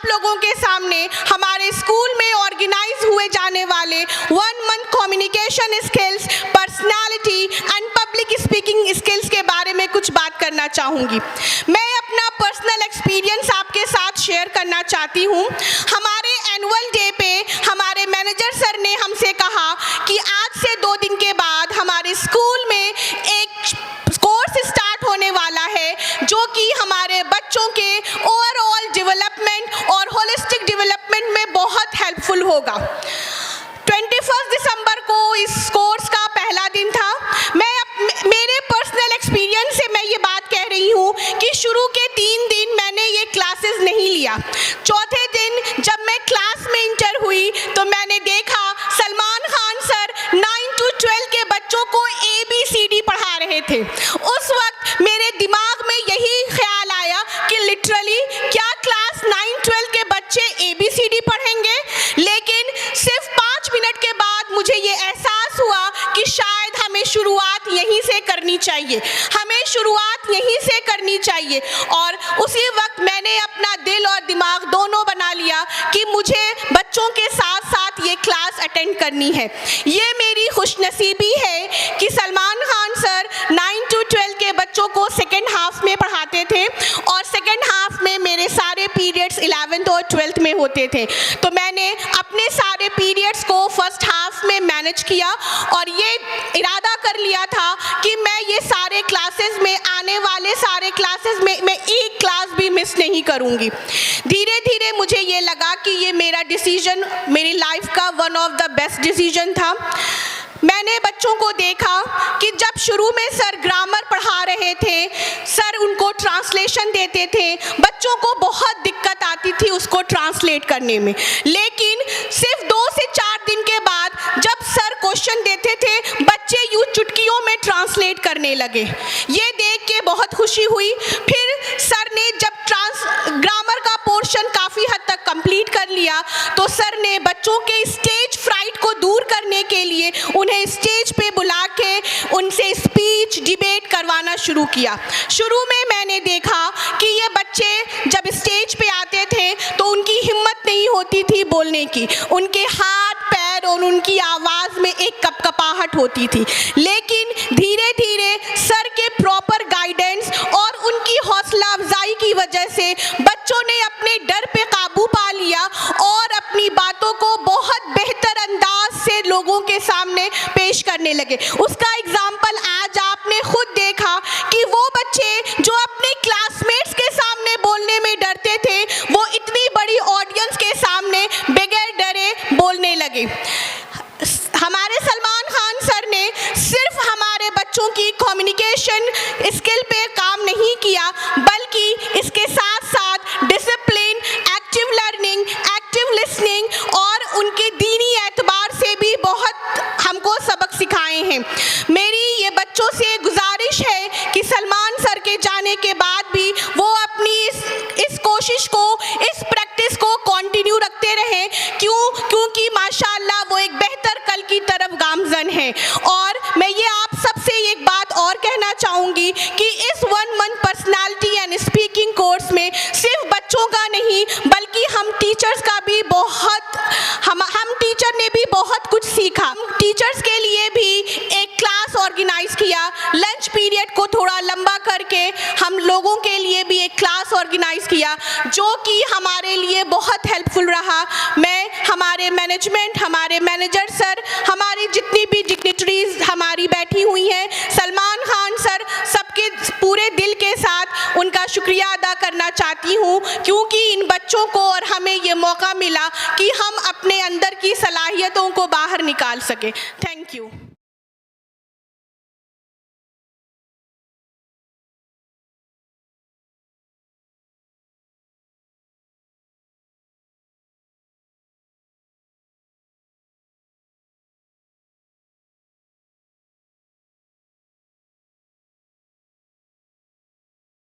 लोगों के सामने हमारे स्कूल में ऑर्गेनाइज हुए जाने वाले 1 month communication skills, personality and public speaking skills के बारे में कुछ बात करना चाहूँगी। मैं अपना पर्सनल एक्सपीरियंस आपके साथ शेयर करना चाहती हूँ। हमारे एनुअल डे पे हमारे मैनेजर सर ने हमसे कहा कि आज से 2 दिन के बाद हमारे स्कूल में एक कोर्स स्टार्ट होने वाला है जो कि हमारे बच्चों के ओवरऑल डेवलपमेंट और होलिस्टिक डेवलपमेंट में बहुत हेल्पफुल होगा। 21 दिसंबर को इस कोर्स का पहला दिन था। मेरे पर्सनल एक्सपीरियंस से मैं ये बात कह रही हूँ कि शुरू के 3 दिन मैंने ये क्लासेस नहीं लिया। चौथे दिन जब मैं क्लास में इंटर हुई तो मैंने देखा सलमान खान सर 9 to 12 के बच्चों को ABCD पढ़ा रहे थे। उस वक्त मेरे दिमाग में यही ख्याल आया कि लिटरली क्या क्लास 9-12 के बच्चे ABCD पढ़ेंगे? लेकिन सिर्फ 5 मिनट के बाद मुझे ये एहसास हुआ कि शायद हमें शुरुआत यहीं से करनी चाहिए, और उसी वक्त मैंने अपना दिल और दिमाग दोनों बना लिया कि मुझे बच्चों के साथ साथ ये क्लास अटेंड करनी है। ये मेरी खुशनसीबी है कि सलमान खान सर 9 to 12 के बच्चों को सेकेंड हाफ में पढ़ाते थे और सेकेंड हाफ में मेरे सारे पीरियड्स 11th और 12th में होते थे। तो मैंने अपने सारे पीरियड्स को फर्स्ट हाफ में मैनेज किया और ये इरादा कर लिया था कि मैं ये सारे क्लासेस में, आने वाले सारे क्लासेस में मैं एक क्लास भी मिस नहीं करूँगी। धीरे धीरे मुझे ये लगा कि ये मेरा डिसीजन मेरी लाइफ का one of the best decision था। मैंने बच्चों को देखा कि जब शुरू में सर ग्रामर पढ़ा रहे थे, सर उनको ट्रांसलेशन देते थे, बच्चों को बहुत दिक्कत आती थी उसको ट्रांसलेट करने में। लेकिन सिर्फ 2 से 4 दिन के बाद जब सर क्वेश्चन देते थे, बच्चे यूँ चुटकियों में ट्रांसलेट करने लगे। ये देख के बहुत खुशी हुई। फिर सर ने जब ग्रामर का पोर्शन काफ़ी हद तक कंप्लीट कर लिया तो सर ने बच्चों के स्टेज फ्राइट को दूर करने के लिए उन्हें स्टेज पे बुला के उनसे स्पीच डिबेट करवाना शुरू किया। शुरू में मैंने देखा कि ये बच्चे जब स्टेज पे आते थे तो उनकी हिम्मत नहीं होती थी बोलने की, उनके हाथ पैर और उनकी आवाज़ में एक कपकपाहट होती थी। लेकिन धीरे धीरे सर के प्रॉपर गाइडेंस और उनकी हौसला अफजाई की वजह से बच्चों ने अपने डर पे काबू पा लिया और अपनी बातों को बहुत बेहतर अंदाज से लोगों के सामने पेश करने लगे। उसका एग्जाम्पल आज आपने खुद देखा कि वो बच्चे जो अपने क्लासमेट्स के सामने बोलने में डरते थे, वो इतनी बड़ी ऑडियंस के सामने बगैर डरे बोलने लगे। हमारे सलमान खान सर ने सिर्फ हमारे बच्चों की कम्युनिकेशन स्किल पे काम नहीं किया, बल्कि इसके साथ साथ discipline, active learning, active listening और उनके दीनी एतबार से भी बहुत हमको सबक सिखाए हैं। मेरी ये बच्चों से गुजारिश है कि सलमान सर के जाने के बाद भी वो अपनी इस कोशिश को, इस प्रैक्टिस को कंटिन्यू रखते रहें, क्योंकि माशाअल्लाह वो एक बेहतर कल की तरफ गामजन है। और मैं ये आप सबसे एक बात और कहना चाहूँगी कि इस 1 month personality and speaking course में सिर्फ बच्चों का नहीं बल्कि हम टीचर्स का भी हम टीचर ने भी बहुत कुछ सीखा। टीचर्स के लिए भी एक क्लास ऑर्गेनाइज किया, लंच पीरियड को थोड़ा लंबा करके हम लोगों के लिए भी एक क्लास ऑर्गेनाइज किया जो कि हमारे लिए बहुत हेल्पफुल रहा। मैं हमारे मैनेजमेंट, हमारे मैनेजर सर, हमारी जितनी भी डिग्निटरीज हमारी बैठी हुई हैं, सलमान खान सर, सबके पूरे दिल के साथ उनका शुक्रिया अदा करना चाहती हूँ, क्योंकि इन बच्चों को और हमें ये मौका मिला कि हम अपने अंदर की सलाहियतों को बाहर निकाल सकें। Thank you.